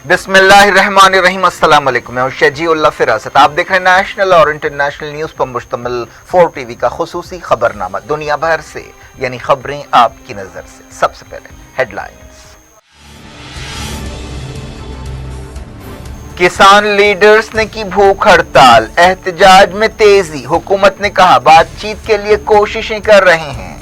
बिस्मिल्लाहिर्रहमानिर्रहीम। अस्सलाम वालेकुम। मैं शजीउल्लाह फिरासत। आप देख रहे हैं नेशनल और इंटरनेशनल न्यूज़ पर मुश्तमिल 4 टीवी का खुसूसी खबरनामा, दुनिया भर से यानी खबरें आपकी नजर से। सबसे पहले हेडलाइंस। किसान लीडर्स ने की भूख हड़ताल, एहतजाज में तेजी। हुकूमत ने कहा बातचीत के लिए कोशिशें कर रहे हैं।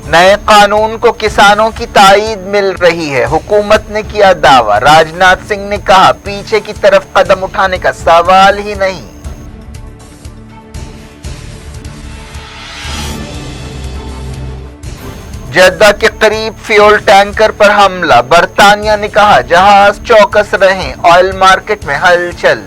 नए कानून को किसानों की ताईद मिल रही है, हुकूमत ने किया दावा। राजनाथ सिंह ने कहा पीछे की तरफ कदम उठाने का सवाल ही नहीं। जद्दा के करीब फ्यूल टैंकर पर हमला, बरतानिया ने कहा जहाज चौकस रहें, ऑयल मार्केट में हलचल।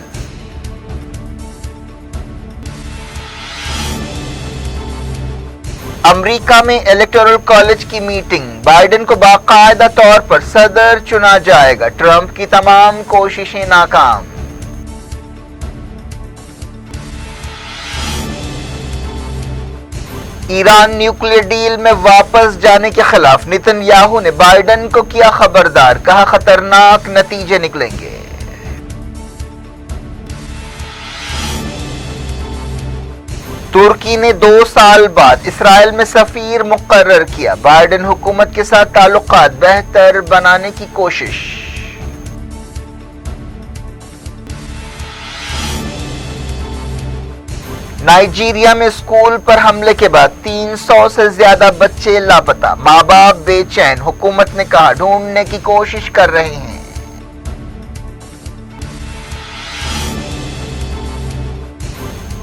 अमेरिका में इलेक्टोरल कॉलेज की मीटिंग, बाइडेन को बाकायदा तौर पर सदर चुना जाएगा, ट्रंप की तमाम कोशिशें नाकाम। ईरान न्यूक्लियर डील में वापस जाने के खिलाफ नेतन्याहू ने बाइडेन को किया खबरदार, कहा खतरनाक नतीजे निकलेंगे। तुर्की ने 2 साल बाद इसराइल में सफीर मुकर्रर किया, बाइडेन हुकूमत के साथ ताल्लुकात बेहतर बनाने की कोशिश। नाइजीरिया में स्कूल पर हमले के बाद 300 से ज्यादा बच्चे लापता, माँ बाप बेचैन, हुकूमत ने कहा ढूंढने की कोशिश कर रहे हैं।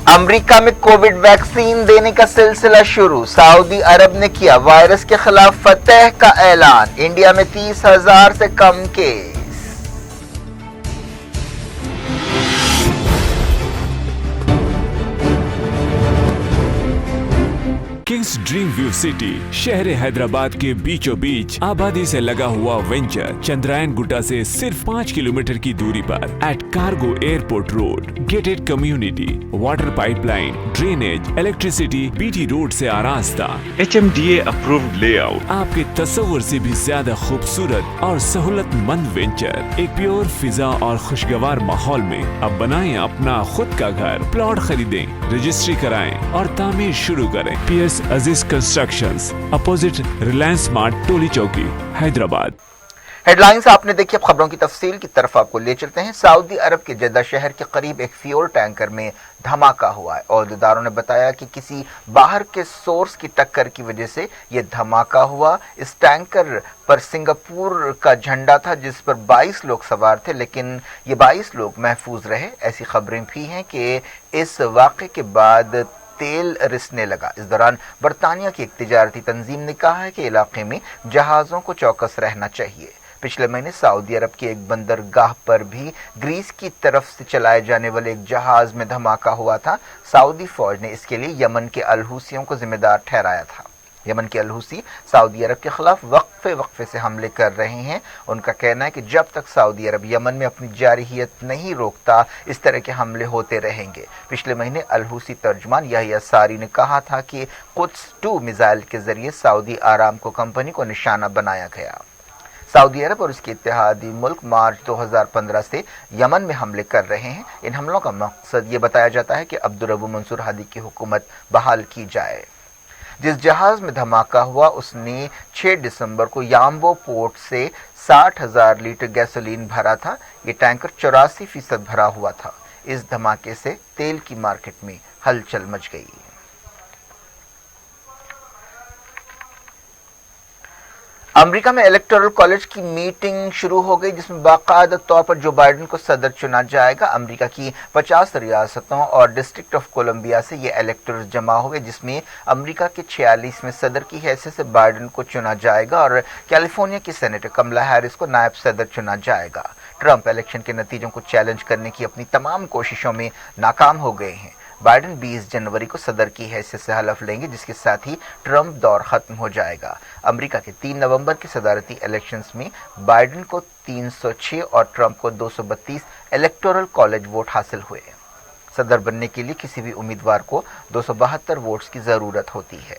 अमेरिका में कोविड वैक्सीन देने का सिलसिला शुरू, सऊदी अरब ने किया वायरस के खिलाफ फतह का ऐलान, इंडिया में 30,000 से कम case. Kings Dream View City शहर हैदराबाद के बीचों बीच आबादी से लगा हुआ वेंचर चंद्रायन गुट्टा से सिर्फ 5 किलोमीटर की दूरी पर at cargo airport road, gated community, water pipeline, drainage, electricity, BT road से आरास्ता, HMDA अप्रूव्ड लेआउट, आपके तस्वुर से भी ज्यादा खूबसूरत और सहूलतमंद वेंचर, एक प्योर फिजा और खुशगवार माहौल में अब बनाएं अपना खुद का घर। प्लॉट खरीदें, रजिस्ट्री कराएं और तामीर शुरू करें। PS अजीज कंस्ट्रक्शंस, अपोजिट रिलायंस स्मार्ट, टोली चौकी, हैदराबाद। हेडलाइंस आपने देखी, अब खबरों की तफसील की तरफ आपको ले चलते हैं। सऊदी अरब के जद्दा शहर के करीब एक फ्यूल टैंकर में धमाका हुआ है। अहदेदारों ने बताया कि किसी बाहर के सोर्स की टक्कर की वजह से यह धमाका हुआ। इस टैंकर पर सिंगापुर का झंडा था जिस पर 22 लोग सवार थे, लेकिन ये 22 लोग महफूज रहे। ऐसी खबरें भी हैं कि इस वाक़े के बाद तेल रिसने लगा। इस दौरान बरतानिया की एक तिजारती तंजीम ने कहा है कि इलाके में जहाज़ों को चौकस रहना चाहिए। पिछले महीने सऊदी अरब के एक बंदरगाह पर भी ग्रीस की तरफ से चलाए जाने वाले एक जहाज में धमाका हुआ था। सऊदी फौज ने इसके लिए यमन के अल-हुसियों को जिम्मेदार ठहराया था। यमन के अल-हुसी सऊदी अरब के खिलाफ वक्फे से हमले कर रहे हैं। उनका कहना है कि जब तक सऊदी अरब यमन में अपनी जारहियत नहीं रोकता, इस तरह के हमले होते रहेंगे। पिछले महीने अल-हुसी तर्जुमान याहिया सारी ने कहा था कि कुद्स 2 मिसाइल के जरिए सऊदी आरामको कंपनी को निशाना बनाया गया। सऊदी अरब और उसके इत्तेहादी मुल्क मार्च 2015 से यमन में हमले कर रहे हैं। इन हमलों का मकसद ये बताया जाता है कि अब्दुर्रब्बू मंसूर हादी की हुकूमत बहाल की जाए। जिस जहाज में धमाका हुआ उसने 6 दिसंबर को याम्बो पोर्ट से 60,000 लीटर गैसोलीन भरा था। ये टैंकर 84% भरा हुआ था। इस धमाके से तेल की मार्केट में हलचल मच गई। अमेरिका में इलेक्टोरल कॉलेज की मीटिंग शुरू हो गई जिसमें बाकायदा तौर पर जो बाइडेन को सदर चुना जाएगा। अमेरिका की 50 रियासतों और डिस्ट्रिक्ट ऑफ कोलंबिया से ये इलेक्टर्स जमा हुए जिसमें अमेरिका के 46 में सदर की हैसियत से बाइडेन को चुना जाएगा और कैलिफोर्निया की सेनेटर कमला हैरिस को नायब सदर चुना जाएगा। ट्रंप इलेक्शन के नतीजों को चैलेंज करने की अपनी तमाम कोशिशों में नाकाम हो गए हैं। बाइडेन 20 जनवरी को सदर की हैसियत से हलफ लेंगे जिसके साथ ही ट्रंप दौर खत्म हो जाएगा। अमेरिका के 3 नवंबर के सदारती इलेक्शंस में बाइडेन को 306 और ट्रंप को 232 इलेक्टोरल कॉलेज वोट हासिल हुए। सदर बनने के लिए किसी भी उम्मीदवार को 272 वोट्स की जरूरत होती है।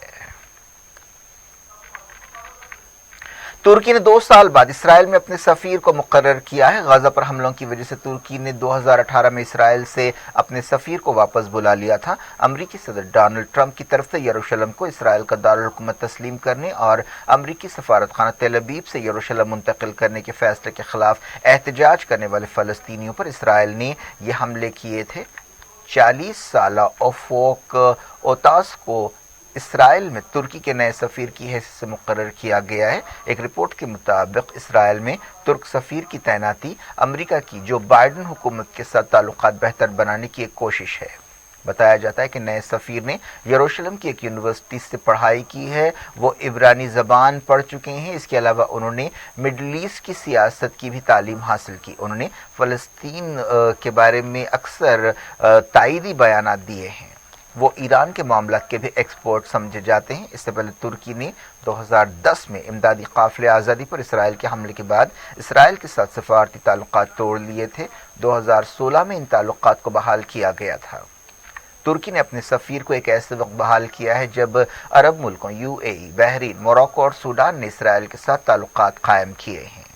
तुर्की ने 2 साल बाद इसराइल में अपने सफीर को मुकर्रर किया है। गाजा पर हमलों की वजह से तुर्की ने 2018 में इसराइल से अपने सफीर को वापस बुला लिया था। अमरीकी सदर डोनाल्ड ट्रंप की तरफ से यरूशलेम को इसराइल का दारुल हुकूमत तस्लीम करने और अमरीकी सफारतखाना तेल अवीव से यरूशलेम मुंतकिल करने के फैसले के खिलाफ एहतजाज करने वाले फ़लस्तीनियों पर इसराइल ने ये हमले किए थे। 40 साला ओफोक ओतास को इसराइल में तुर्की के नए सफीर की हैसियत से मुकर्रर किया गया है। एक रिपोर्ट के मुताबिक इसराइल में तुर्क सफीर की तैनाती अमेरिका की जो बाइडन हुकूमत के साथ ताल्लुकात बेहतर बनाने की एक कोशिश है। बताया जाता है कि नए सफीर ने यरूशलेम की एक यूनिवर्सिटी से पढ़ाई की है। वो इब्रानी ज़बान पढ़ चुके हैं। इसके अलावा उन्होंने मिडल ईस्ट की सियासत की भी तालीम हासिल की। उन्होंने फ़लस्तीन के बारे में अक्सर तायीदी बयानात दिए हैं। वो ईरान के मामलात के भी एक्सपर्ट समझे जाते हैं। इससे पहले तुर्की ने 2010 में इमदादी काफ़िले आज़ादी पर इसराइल के हमले के बाद इसराइल के साथ सफारती ताल्लुकात तोड़ लिए थे। 2016 में इन ताल्लुकात को बहाल किया गया था। तुर्की ने अपने सफ़ीर को एक ऐसे वक्त बहाल किया है जब अरब मुल्कों यूएई, बहरीन, मोरक्को और सूडान ने इसराइल के साथ ताल्लुकात कायम किए हैं।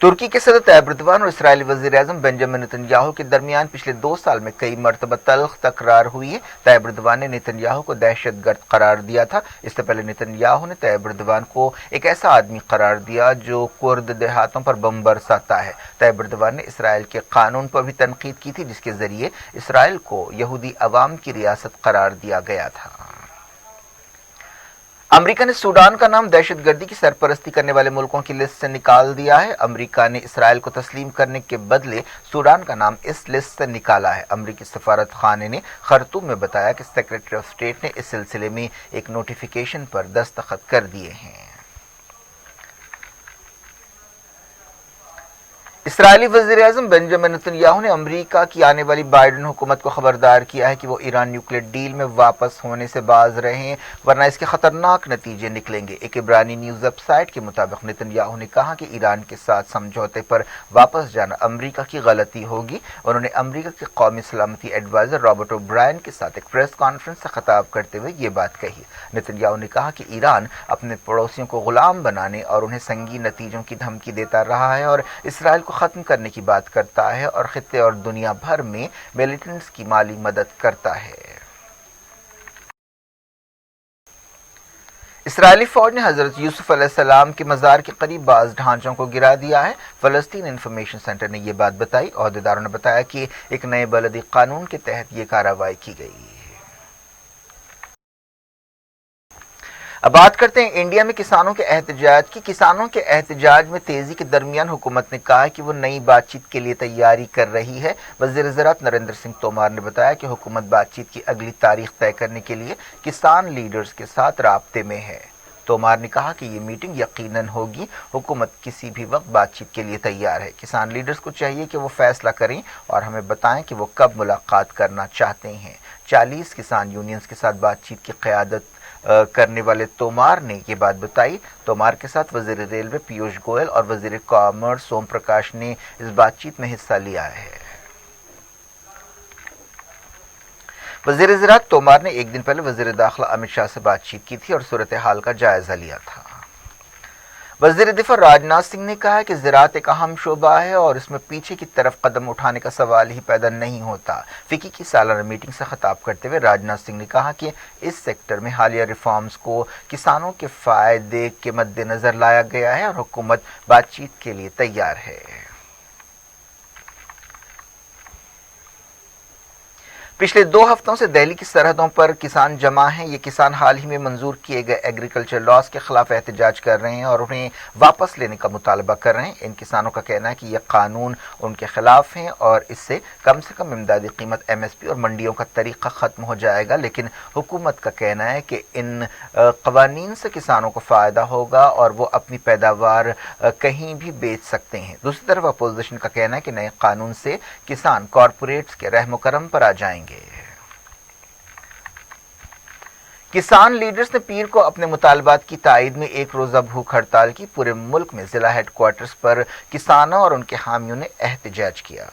तुर्की के सदर तैयब एर्दोगान और इसराइली वज़ीर-ए-आज़म बेंजामिन नेतन्याहू के दरमियान पिछले 2 साल में कई मरतबा तल्ख तकरार हुई है। तैयब एर्दोगान ने नेतन्याहू को दहशतगर्द करार दिया था। इससे पहले नेतन्याहू ने तैयब एर्दोगान को एक ऐसा आदमी करार दिया जो कुर्द देहातों पर बम बरसाता है। तैयब एर्दोगान ने इसराइल के कानून पर भी तनकीद की थी जिसके जरिए इसराइल को यहूदी अवाम की रियासत करार दिया गया था। अमेरिका ने सूडान का नाम दहशतगर्दी की सरपरस्ती करने वाले मुल्कों की लिस्ट से निकाल दिया है। अमेरिका ने इसराइल को तस्लीम करने के बदले सूडान का नाम इस लिस्ट से निकाला है। अमेरिकी सफारत खाने ने खर्तूम में बताया कि सेक्रेटरी ऑफ स्टेट ने इस सिलसिले में एक नोटिफिकेशन पर दस्तखत कर दिए हैं। इसराइली वज़ीर-ए-आज़म बेंजामिन नेतन्याहू ने अमेरिका की आने वाली बाइडन हुकूमत को खबरदार किया है कि वो ईरान न्यूक्लियर डील में वापस होने से बाज रहें वरना इसके खतरनाक नतीजे निकलेंगे। एक इब्रानी न्यूज़ वेबसाइट के मुताबिक नेतन्याहू ने कहा कि ईरान के साथ समझौते पर वापस जाना अमेरिका की गलती होगी। उन्होंने अमेरिका के कौमी सलामती एडवाइज़र रॉबर्ट ओब्रायन के साथ एक प्रेस कॉन्फ्रेंस से खिताब करते हुए ये बात कही। नेतन्याहू ने कहा कि ईरान अपने पड़ोसियों को गुलाम बनाने और उन्हें संगीन नतीजों की धमकी देता रहा है और इसराइल को खत्म करने की बात करता है और खित्ते और दुनिया भर में मिलिटेंट्स की माली मदद करता है। इसराइली फौज ने हजरत यूसुफ अलैहिस्सलाम के मज़ार के करीब बाज़ ढांचों को गिरा दिया है। फ़लस्तीन इंफॉर्मेशन सेंटर ने यह बात बताई। अहदेदारों ने बताया कि एक नए बलदी कानून के तहत यह कार्रवाई की गई। अब बात करते हैं इंडिया में किसानों के एहतजाज की। किसानों के एहतजाज में तेजी के दरमियान हुकूमत ने कहा है कि वो नई बातचीत के लिए तैयारी कर रही है। वज़ीर ज़राअत नरेंद्र सिंह तोमर ने बताया कि हुकूमत बातचीत की अगली तारीख तय करने के लिए किसान लीडर्स के साथ राब्ते में है। तोमर ने कहा कि ये मीटिंग यकीनन होगी। हुकूमत किसी भी वक्त बातचीत के लिए तैयार है। किसान लीडर्स को चाहिए कि वो फैसला करें और हमें बताएं कि वो कब मुलाकात करना चाहते हैं। 40 किसान यूनियंस के साथ बातचीत की क़यादत करने वाले तोमर ने ये बात बताई। तोमर के साथ वज़ीर रेलवे पीयूष गोयल और वज़ीर कॉमर्स सोम प्रकाश ने इस बातचीत में हिस्सा लिया है। वज़ीर ज़राअत तोमर ने एक दिन पहले वज़ीर दाखिला अमित शाह से बातचीत की थी और सूरत हाल का जायजा लिया था। वज़ीर दिफा राजनाथ सिंह ने कहा है कि ज़राअत एक अहम शोबा है और इसमें पीछे की तरफ कदम उठाने का सवाल ही पैदा नहीं होता। फ़िकी की सालाना मीटिंग से खिताब करते हुए राजनाथ सिंह ने कहा कि इस सेक्टर में हालिया रिफॉर्म्स को किसानों के फ़ायदे के मद्देनज़र लाया गया है और हुकूमत बातचीत के लिए तैयार है। पिछले 2 हफ्तों से दिल्ली की सरहदों पर किसान जमा हैं। ये किसान हाल ही में मंजूर किए गए एग्रीकल्चर लॉज के खिलाफ एहतजाज कर रहे हैं और उन्हें वापस लेने का मुतालबा कर रहे हैं। इन किसानों का कहना है कि यह कानून उनके खिलाफ हैं और इससे कम से कम इमदादी कीमत MSP और मंडियों का तरीका ख़त्म हो जाएगा। लेकिन हुकूमत का कहना है कि इन कवानीन से किसानों को फ़ायदा होगा और वो अपनी पैदावार कहीं भी बेच सकते हैं। दूसरी तरफ अपोजिशन का कहना है कि नए कानून से किसान कॉरपोरेट्स के रहमो करम पर आ जाएंगे। किसान लीडर्स ने पीर को अपने मुतालबात की तायद में एक रोज़ा भूख हड़ताल की। पूरे मुल्क में जिला हेडक्वार्टर्स पर किसानों और उनके हामियों ने एहतजाज किया।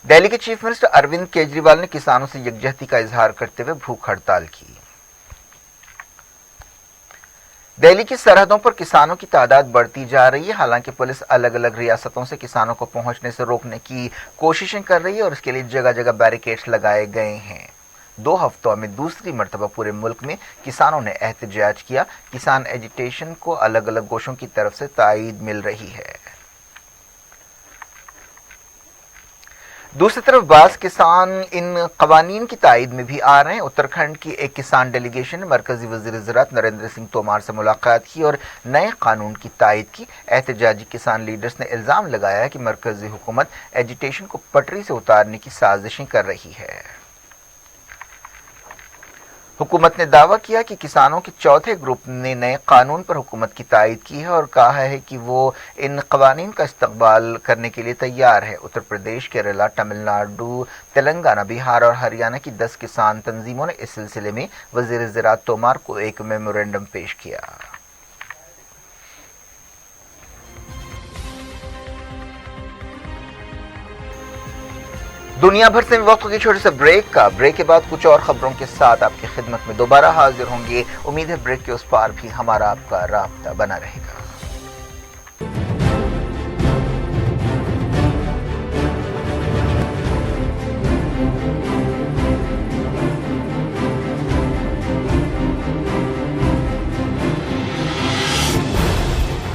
दिल्ली के चीफ मिनिस्टर अरविंद केजरीवाल ने किसानों से यकजहती का इजहार करते हुए भूख हड़ताल की। दिल्ली की सरहदों पर किसानों की तादाद बढ़ती जा रही है। हालांकि पुलिस अलग अलग रियासतों से किसानों को पहुंचने से रोकने की कोशिशें कर रही है और इसके लिए जगह जगह बैरिकेड्स लगाए गए हैं। 2 हफ्तों में दूसरी मर्तबा पूरे मुल्क में किसानों ने एहतजाज किया। किसान एजिटेशन को अलग अलग गोशों की तरफ से तायीद मिल रही है। दूसरी तरफ बास किसान इन कवानीन की तायीद में भी आ रहे हैं। उत्तराखंड की एक किसान डेलीगेशन ने मरकजी वजीर ज़राअत नरेंद्र सिंह तोमर से मुलाकात की और नए कानून की तायीद की। एहतजाजी किसान लीडर्स ने इल्ज़ाम लगाया है कि मरकजी हुकूमत एजिटेशन को पटरी से उतारने की साजिशें कर रही है। हुकूमत ने दावा किया कि किसानों के चौथे ग्रुप ने नए कानून पर हुकूमत की तायीद की है और कहा है कि वो इन कवानीन का इस्तकबाल करने के लिए तैयार है। उत्तर प्रदेश, केरला, तमिलनाडु, तेलंगाना, बिहार और हरियाणा की 10 किसान तंजीमों ने इस सिलसिले में वजीर ज़राअत तोमर को एक मेमोरेंडम पेश किया। दुनिया भर से वक्त की छोटे से ब्रेक के बाद कुछ और खबरों के साथ आपकी खिदमत में दोबारा हाजिर होंगे। उम्मीद है ब्रेक के उस पार भी हमारा आपका राब्ता बना रहेगा।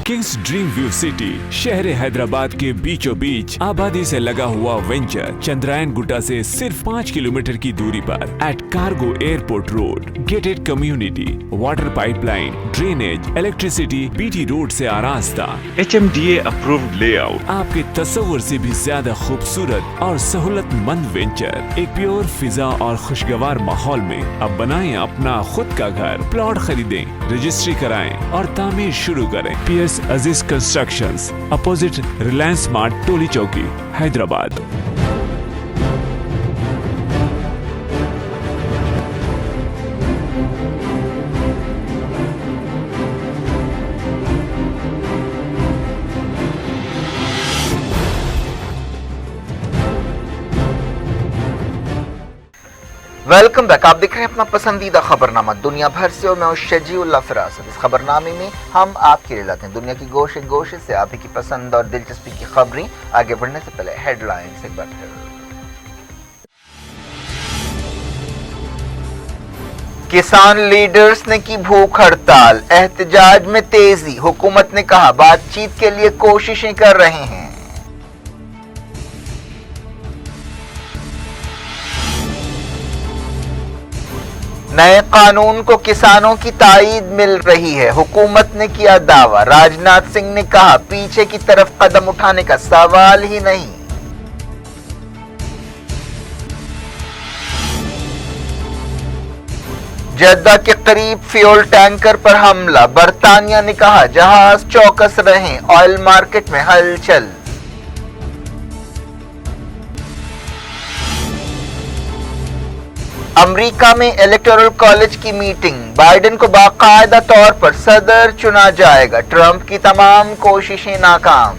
किंग्स ड्रीम व्यू सिटी शहर हैदराबाद के बीचों बीच आबादी से लगा हुआ वेंचर चंद्रायन गुट्टा से सिर्फ 5 किलोमीटर की दूरी पर at cargo airport road, gated community, water pipeline, drainage, electricity, BT road से आरास्ता, HMDA अप्रूव्ड लेआउट, आपके तस्वुर से भी ज्यादा खूबसूरत और सहूलतमंद वेंचर एक प्योर फिजा और खुशगवार माहौल में। अब बनाएं अपना खुद का घर, प्लॉट खरीदें, रजिस्ट्री कराएं और तामीर शुरू करें। PS अजीज कंस्ट्रक्शंस, अपोजिट रिलायंस स्मार्ट, टोली चौकी, हैदराबाद। Welcome back. आप देख रहे हैं अपना पसंदीदा खबरनामा दुनिया भर से और मैं हूं शजीउल्लाह फिरासत। इस खबरनामे में हम आपके लिए लाते हैं दुनिया की गोशे गोशे से आप ही की पसंद और दिलचस्पी की खबरें। आगे बढ़ने से पहले हेडलाइंस एक बार फिर। किसान लीडर्स ने की भूख हड़ताल, एहतजाज में तेजी। हुकूमत ने कहा बातचीत के लिए कोशिशें कर रहे हैं। नए कानून को किसानों की तायीद मिल रही है, हुकूमत ने किया दावा। राजनाथ सिंह ने कहा पीछे की तरफ कदम उठाने का सवाल ही नहीं। जद्दा के करीब फ्यूल टैंकर पर हमला, बरतानिया ने कहा जहाज चौकस रहें, ऑयल मार्केट में हलचल। अमेरिका में इलेक्टोरल कॉलेज की मीटिंग, बाइडेन को बाकायदा तौर पर सदर चुना जाएगा, ट्रंप की तमाम कोशिशें नाकाम।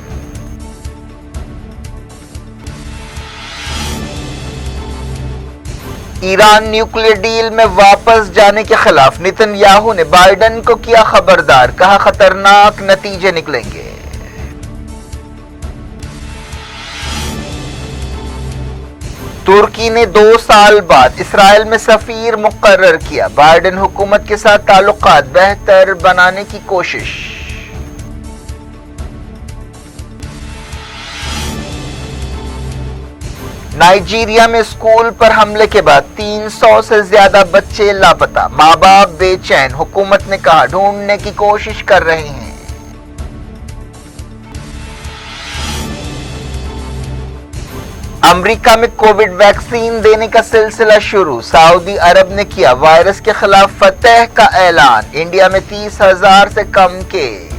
ईरान न्यूक्लियर डील में वापस जाने के खिलाफ नेतन्याहू ने बाइडेन को किया खबरदार, कहा खतरनाक नतीजे निकलेंगे। तुर्की ने 2 साल बाद इसराइल में सफीर मुकर्रर किया, बाइडेन हुकूमत के साथ ताल्लुकात बेहतर बनाने की कोशिश। नाइजीरिया में स्कूल पर हमले के बाद 300 से ज्यादा बच्चे लापता, माँ बाप बेचैन, हुकूमत ने कहा ढूंढने की कोशिश कर रहे हैं। अमेरिका में कोविड वैक्सीन देने का सिलसिला शुरू, सऊदी अरब ने किया वायरस के खिलाफ फतह का ऐलान, इंडिया में 30,000 से कम केस।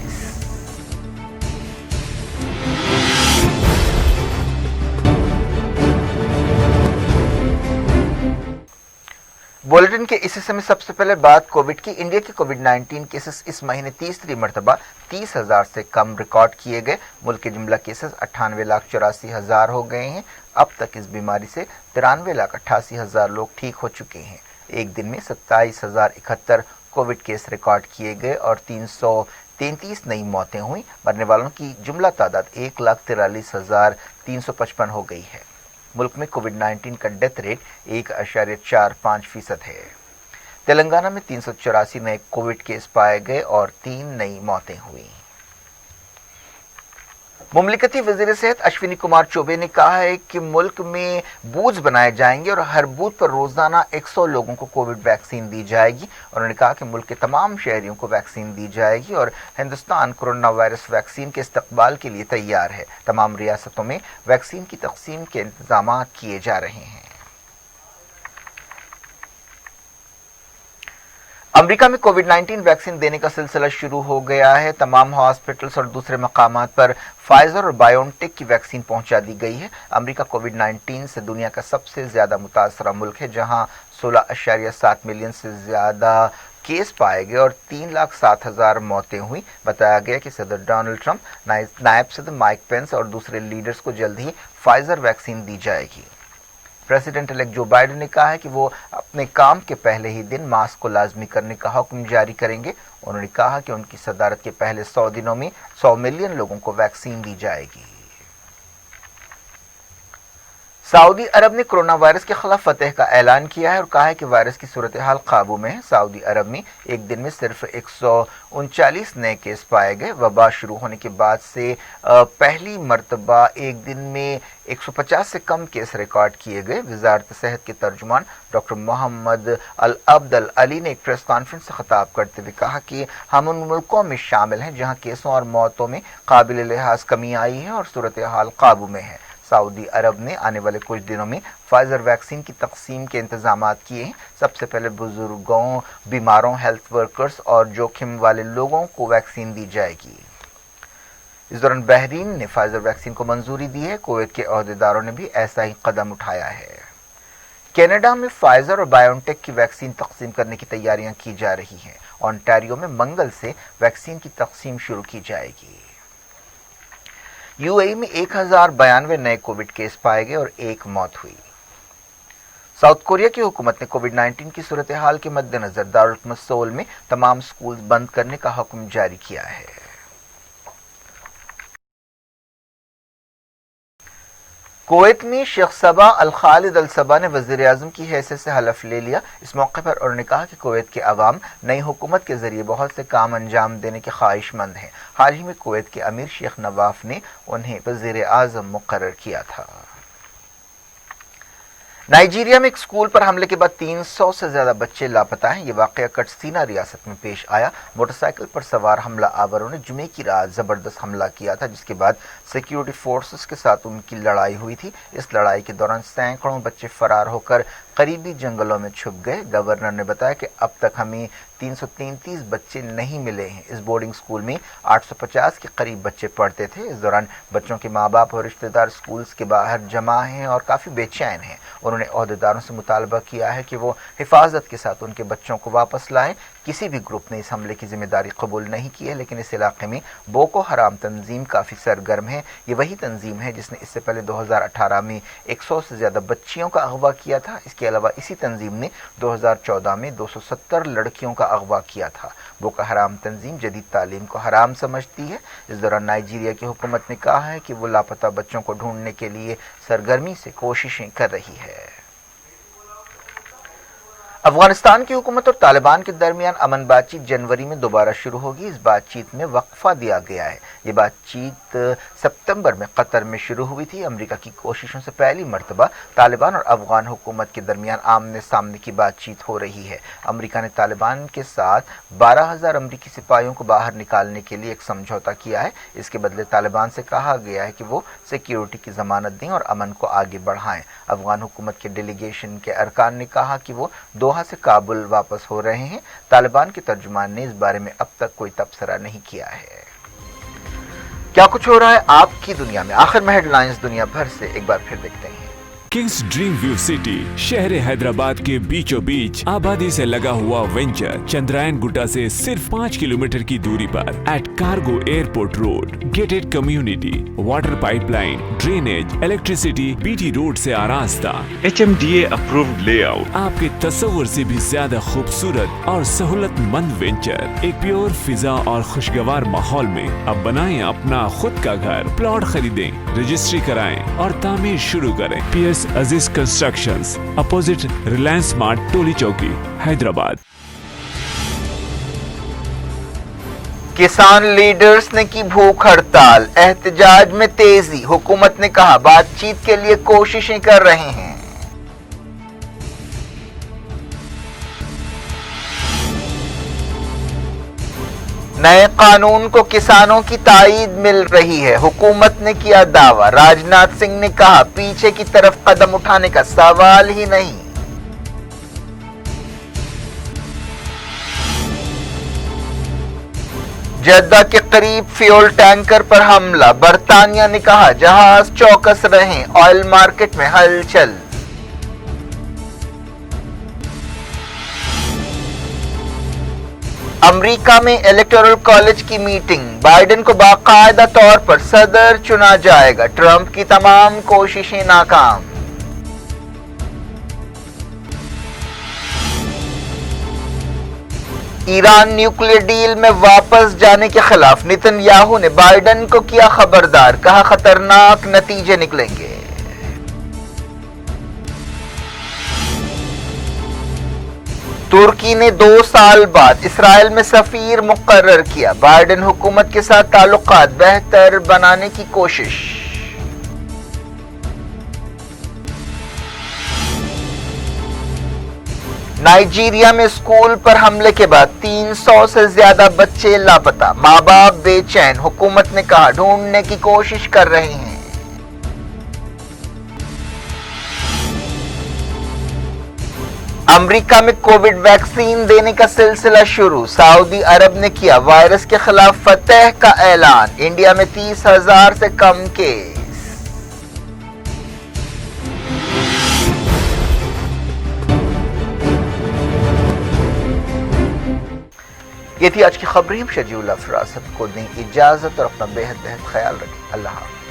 बुलेटिन के इस हिस्से में सबसे पहले बात कोविड की। इंडिया के कोविड-19 केसेस इस महीने तीसरी मरतबा 30,000 से कम रिकॉर्ड किए गए। मुल्क के जुमला केसेस 98,84,000 हो गए हैं। अब तक इस बीमारी से 93,88,000 लोग ठीक हो चुके हैं। एक दिन में 27,071 कोविड केस रिकॉर्ड किए गए और 333 नई मौतें हुई। मरने वालों की जुमला तादाद 1,43,355 हो गई है। मुल्क में कोविड-19 का डेथ रेट 1.45% है। तेलंगाना में 384 नए कोविड केस पाए गए और 3 नई मौतें हुई। मुमलिकती वजीर सेहत अश्विनी कुमार चौबे ने कहा है कि मुल्क में बूथ बनाए जाएंगे और हर बूथ पर रोजाना 100 लोगों को कोविड वैक्सीन दी जाएगी। उन्होंने कहा कि मुल्क के तमाम शहरियों को वैक्सीन दी जाएगी और हिंदुस्तान कोरोना वायरस वैक्सीन के इस्तकबाल के लिए तैयार है। तमाम रियासतों में वैक्सीन की तकसीम के इंतजाम किए जा रहे हैं। अमेरिका में कोविड-19 वैक्सीन देने का सिलसिला शुरू हो गया है। तमाम हॉस्पिटल्स और दूसरे मकामात पर फाइजर और बायोनटेक की वैक्सीन पहुंचा दी गई है। अमेरिका कोविड-19 से दुनिया का सबसे ज्यादा मुतासरा मुल्क है, जहां 16.7 मिलियन से ज्यादा केस पाए गए और 3,07,000 मौतें हुई। बताया गया कि सदर डोनाल्ड ट्रंप, नायब सदर माइक पेंस और दूसरे लीडर्स को जल्द ही फाइजर वैक्सीन दी जाएगी। प्रेसिडेंट इलेक्ट जो बाइडेन ने कहा है कि वो अपने काम के पहले ही दिन मास्क को लाजमी करने का हुक्म जारी करेंगे। उन्होंने कहा कि उनकी सदारत के पहले 100 दिनों में 100 मिलियन लोगों को वैक्सीन दी जाएगी। सऊदी अरब ने कोरोना वायरस के खिलाफ फतह का ऐलान किया है और कहा है कि वायरस की सूरत हाल काबू में है। सऊदी अरब में एक दिन में सिर्फ 139 नए केस पाए गए। वबा शुरू होने के बाद से पहली मरतबा एक दिन में 150 से कम केस रिकॉर्ड किए गए। वजारत सेहत के तर्जुमान डॉक्टर मोहम्मद अल अब्दल अली ने एक प्रेस कॉन्फ्रेंस से खिताब करते हुए कहा कि हम उन मुल्कों में शामिल हैं जहां केसों और मौतों में काबिल लिहाज कमी आई है और सूरत हाल काबू में है। सऊदी अरब ने आने वाले कुछ दिनों में फाइजर वैक्सीन की तकसीम के इंतजाम किए हैं। सबसे पहले बुजुर्गों, बीमारों, हेल्थ वर्कर्स और जोखिम वाले लोगों को वैक्सीन दी जाएगी। इस दौरान बहरीन ने फाइजर वैक्सीन को मंजूरी दी है। कुवैत के अहदेदारों ने भी ऐसा ही कदम उठाया है। कनाडा में फाइजर और बायोनटेक की वैक्सीन तकसीम करने की तैयारियां की जा रही हैं। ओंटारियो में मंगल से वैक्सीन की तकसीम शुरू की जाएगी। यूएई में 1,092 नए कोविड केस पाए गए और 1 मौत हुई। साउथ कोरिया की हुकूमत ने कोविड-19 की सूरत हाल के मद्देनजर दारुल हुकूमत सोल में तमाम स्कूल बंद करने का हुक्म जारी किया है। कुवैत में शेख सबा अल खालिद अल सबा ने वजीर आजम की हैसियत से हलफ ले लिया। इस मौके पर उन्होंने कहा कि कुवैत के अवाम नई हुकूमत के जरिए बहुत से काम अंजाम देने के ख्वाहिशमंद हैं। हाल ही में कुवैत के अमीर शेख नवाफ ने उन्हें वजीर आजम मुकर्रर किया था। नाइजीरिया में एक स्कूल पर हमले के बाद 300 से ज्यादा बच्चे लापता हैं। ये वाकया कटसीना रियासत में पेश आया। मोटरसाइकिल पर सवार हमला आवरों ने जुमे की रात जबरदस्त हमला किया था, जिसके बाद सिक्योरिटी फोर्सेस के साथ उनकी लड़ाई हुई थी। इस लड़ाई के दौरान सैकड़ों बच्चे फरार होकर करीबी जंगलों में छुप गए। गवर्नर ने बताया कि अब तक हमें 333 बच्चे नहीं मिले हैं। इस बोर्डिंग स्कूल में 850 के करीब बच्चे पढ़ते थे। इस दौरान बच्चों के माँ बाप और रिश्तेदार स्कूल्स के बाहर जमा हैं और काफ़ी बेचैन हैं। उन्होंने अहदेदारों से मुतालबा किया है कि वो हिफाजत के साथ उनके बच्चों को वापस लाएं। किसी भी ग्रुप ने इस हमले की जिम्मेदारी कबूल नहीं की है, लेकिन इस इलाके में बोको हराम तंजीम काफ़ी सरगर्म है। ये वही तंजीम है जिसने इससे पहले 2018 में 100 से ज़्यादा बच्चियों का अगवा किया था। इसके अलावा इसी तंजीम ने 2014 में 270 लड़कियों का अगवा किया था। बोको हराम तंजीम जदीद तालीम को हराम समझती है। इस दौरान नाइजीरिया की हुकूमत ने कहा है कि वो लापता बच्चों को ढूंढने के लिए सरगर्मी से कोशिशें कर रही है। अफगानिस्तान की हुकूमत और तालिबान के दरमियान अमन बातचीत जनवरी में दोबारा शुरू होगी। इस बातचीत में वक्फा दिया गया है। ये बातचीत सितंबर में कतर में शुरू हुई थी। अमेरिका की कोशिशों से पहली मरतबा तालिबान और अफगान हुकूमत के दरमियान आमने सामने की बातचीत हो रही है। अमेरिका ने तालिबान के साथ 12,000 अमरीकी सिपाहियों को बाहर निकालने के लिए एक समझौता किया है। इसके बदले तालिबान से कहा गया है कि वो सिक्योरिटी की जमानत दें और अमन को आगे बढ़ाएं। अफगान हुकूमत के डेलीगेशन के अरकान ने कहा कि वो दोहा से काबुल वापस हो रहे हैं। तालिबान के तर्जुमान ने इस बारे में अब तक कोई तबसरा नहीं किया है। क्या कुछ हो रहा है आपकी दुनिया में, आखिर में हेडलाइंस दुनिया भर से एक बार फिर देखते हैं। किंग्स ड्रीम व्यू सिटी शहर हैदराबाद के बीचों बीच आबादी से लगा हुआ वेंचर चंद्रायन गुटा से सिर्फ 5 किलोमीटर की दूरी पर at cargo airport road, gated community, water pipeline, drainage, electricity, BT road से आरास्ता, HMDA अप्रूव्ड लेआउट। आपके तस्वुर से भी ज्यादा खूबसूरत और सहूलतमंद वेंचर एक प्योर फिजा और खुशगवार माहौल में अब बनाएं अपना खुद का घर। प्लॉट खरीदें, रजिस्ट्री कराएं और तामीर शुरू करें। पियर्स अजीज कंस्ट्रक्शंस, अपोजिट रिलायंस स्मार्ट, टोली चौकी, हैदराबाद। किसान लीडर्स ने की भूख हड़ताल, एहतजाज में तेजी, हुकूमत ने कहा बातचीत के लिए कोशिशें कर रहे हैं। नए कानून को किसानों की ताईद मिल रही है, हुकूमत ने किया दावा, राजनाथ सिंह ने कहा पीछे की तरफ कदम उठाने का सवाल ही नहीं। जद्दा के करीब फ्यूल टैंकर पर हमला, बरतानिया ने कहा जहाज चौकस रहें, ऑयल मार्केट में हलचल। अमेरिका में इलेक्टोरल कॉलेज की मीटिंग, बाइडेन को बाकायदा तौर पर सदर चुना जाएगा, ट्रंप की तमाम कोशिशें नाकाम। ईरान न्यूक्लियर डील में वापस जाने के खिलाफ नेतन्याहू ने बाइडेन को किया खबरदार, कहा खतरनाक नतीजे निकलेंगे। तुर्की ने 2 साल बाद इसराइल में सफीर मुकर्रर किया, बाइडेन हुकूमत के साथ ताल्लुकात बेहतर बनाने की कोशिश। नाइजीरिया में स्कूल पर हमले के बाद 300 से ज्यादा बच्चे लापता, माँ बाप बेचैन, हुकूमत ने कहा ढूंढने की कोशिश कर रहे हैं। अमेरिका में कोविड वैक्सीन देने का सिलसिला शुरू, सऊदी अरब ने किया वायरस के खिलाफ फतह का ऐलान, इंडिया में 30,000 से कम केस। ये थी आज की खबरें। शजीउल अफराज को दें इजाजत और अपना बेहद ख्याल रखें। अल्लाह हाफ़िज़।